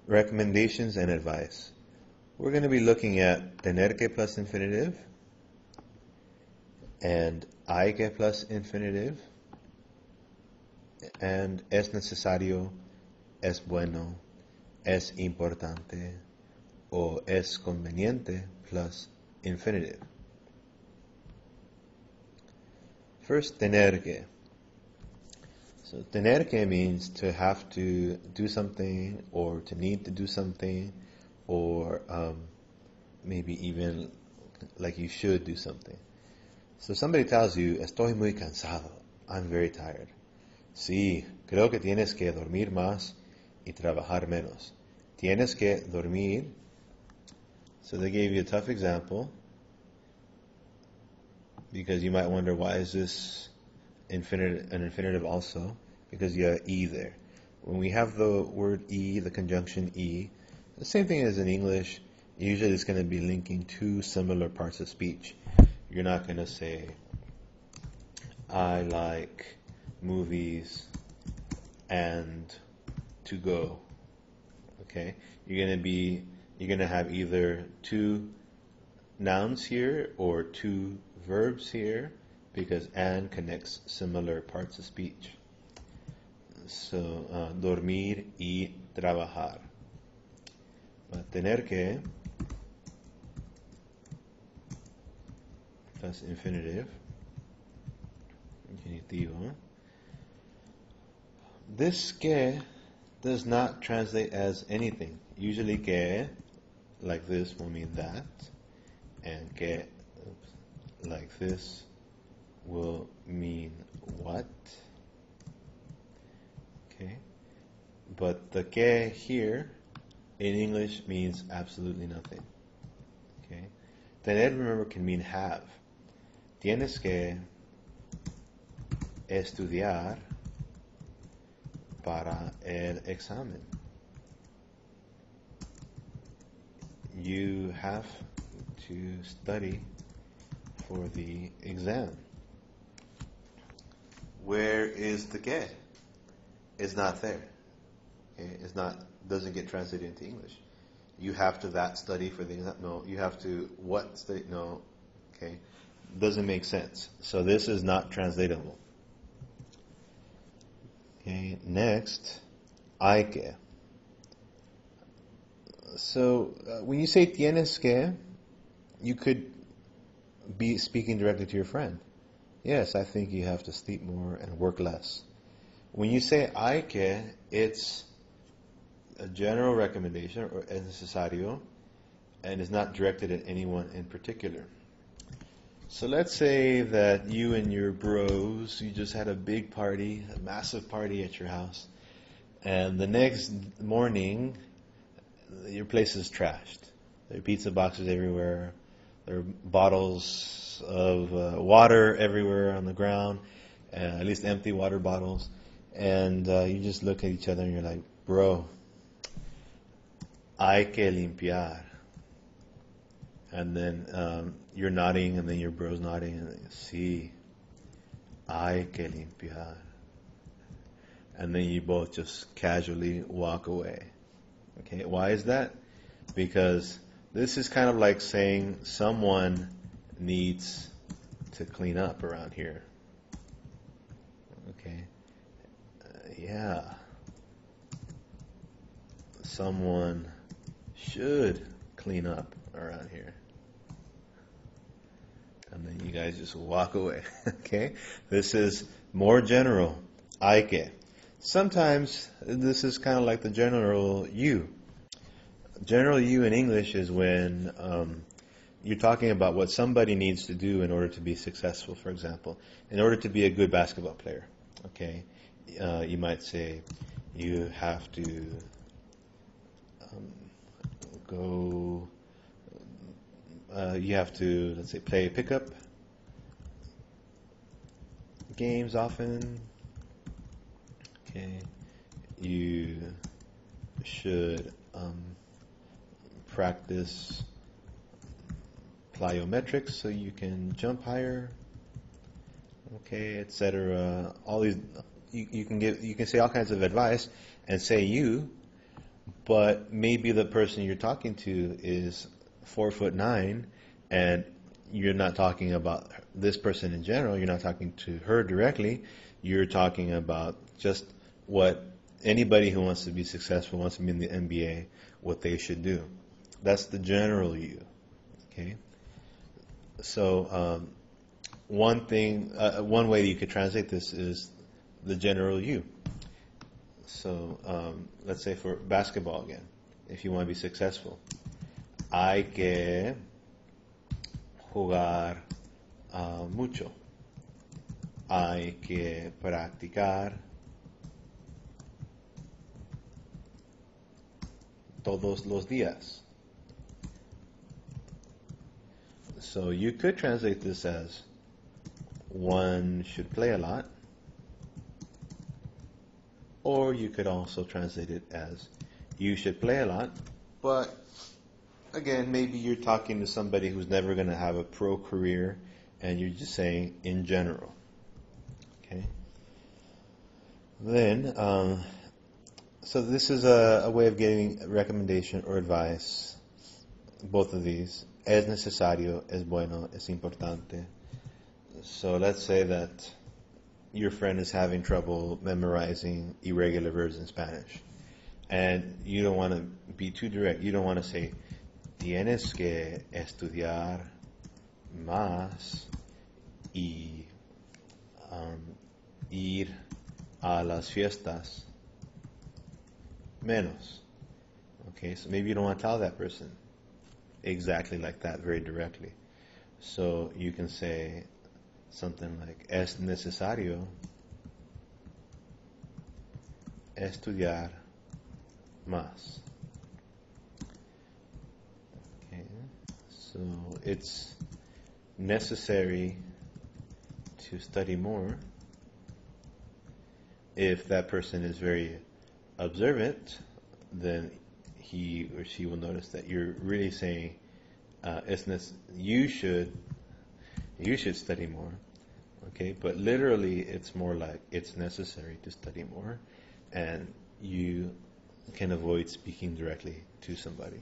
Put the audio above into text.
recommendations and advice. We're going to be looking at tener que plus infinitive and hay que plus infinitive and es necesario, es bueno, es importante o es conveniente plus infinitive. First, tener que. So tener que means to have to do something or to need to do something or maybe even like you should do something. So somebody tells you, estoy muy cansado, I'm very tired. Sí, creo que tienes que dormir más y trabajar menos. Tienes que dormir. So they gave you a tough example because you might wonder, why is this an infinitive also? Because you have E there. When we have the word E, the conjunction E, the same thing as in English, usually it's going to be linking two similar parts of speech. You're not going to say, I like movies and to go. Okay? You're going to have either two nouns here or two verbs here because and connects similar parts of speech. So, dormir y trabajar. But tener que plus infinitive, infinitivo. This que does not translate as anything. Usually que, like this, will mean that, and que, like this, will mean what. Okay? But the que here, in English, means absolutely nothing. Okay? Tener, remember, can mean have. Tienes que estudiar para el examen. You have to study for the exam. Where is the que? It's not there. Okay? It's not. Doesn't get translated into English. You have to that study for the exam. No. You have to what study? No. Okay. Doesn't make sense. So this is not translatable. Okay. Next, hay que. So when you say tienes que, you could be speaking directly to your friend. Yes, I think you have to sleep more and work less. When you say hay que, it's a general recommendation, or es necesario, and is not directed at anyone in particular. So let's say that you and your bros, you just had a big party, a massive party at your house, and the next morning, your place is trashed. There are pizza boxes everywhere. There are bottles of water everywhere on the ground, at least empty water bottles. And you just look at each other and you're like, bro, hay que limpiar. And then you're nodding, and then your bro's nodding, and sí, hay que limpiar. And then you both just casually walk away. Okay, why is that? Because this is kind of like saying someone needs to clean up around here. Okay, yeah, someone should clean up around here. And then you guys just walk away. Okay? This is more general. Hay que. Sometimes this is kind of like the general you. General you in English is when you're talking about what somebody needs to do in order to be successful, for example. In order to be a good basketball player. Okay? You might say you have to you have to, let's say, play pickup games often. Okay, you should practice plyometrics so you can jump higher. Okay, etc. All these you can say all kinds of advice and say you, but maybe the person you're talking to is 4'9", and you're not talking about this person in general. You're not talking to her directly. You're talking about just what anybody who wants to be successful, wants to be in the NBA, what they should do. That's the general you. Okay. So one way you could translate this is the general you. So let's say for basketball again, if you want to be successful, hay que jugar mucho. Hay que practicar todos los días. So you could translate this as one should play a lot, or you could also translate it as you should play a lot, but again, maybe you're talking to somebody who's never going to have a pro career, and you're just saying in general. Okay. Then, so this is a way of getting recommendation or advice. Both of these. Es necesario, es bueno, es importante. So let's say that your friend is having trouble memorizing irregular verbs in Spanish, and you don't want to be too direct. You don't want to say, tienes que estudiar más y ir a las fiestas menos. Okay, so maybe you don't want to tell that person exactly like that, very directly. So you can say something like, es necesario estudiar más. Okay, so it's necessary to study more. If that person is very observant, then he or she will notice that you're really saying you should study more. Okay, but literally it's more like it's necessary to study more, and you can avoid speaking directly to somebody.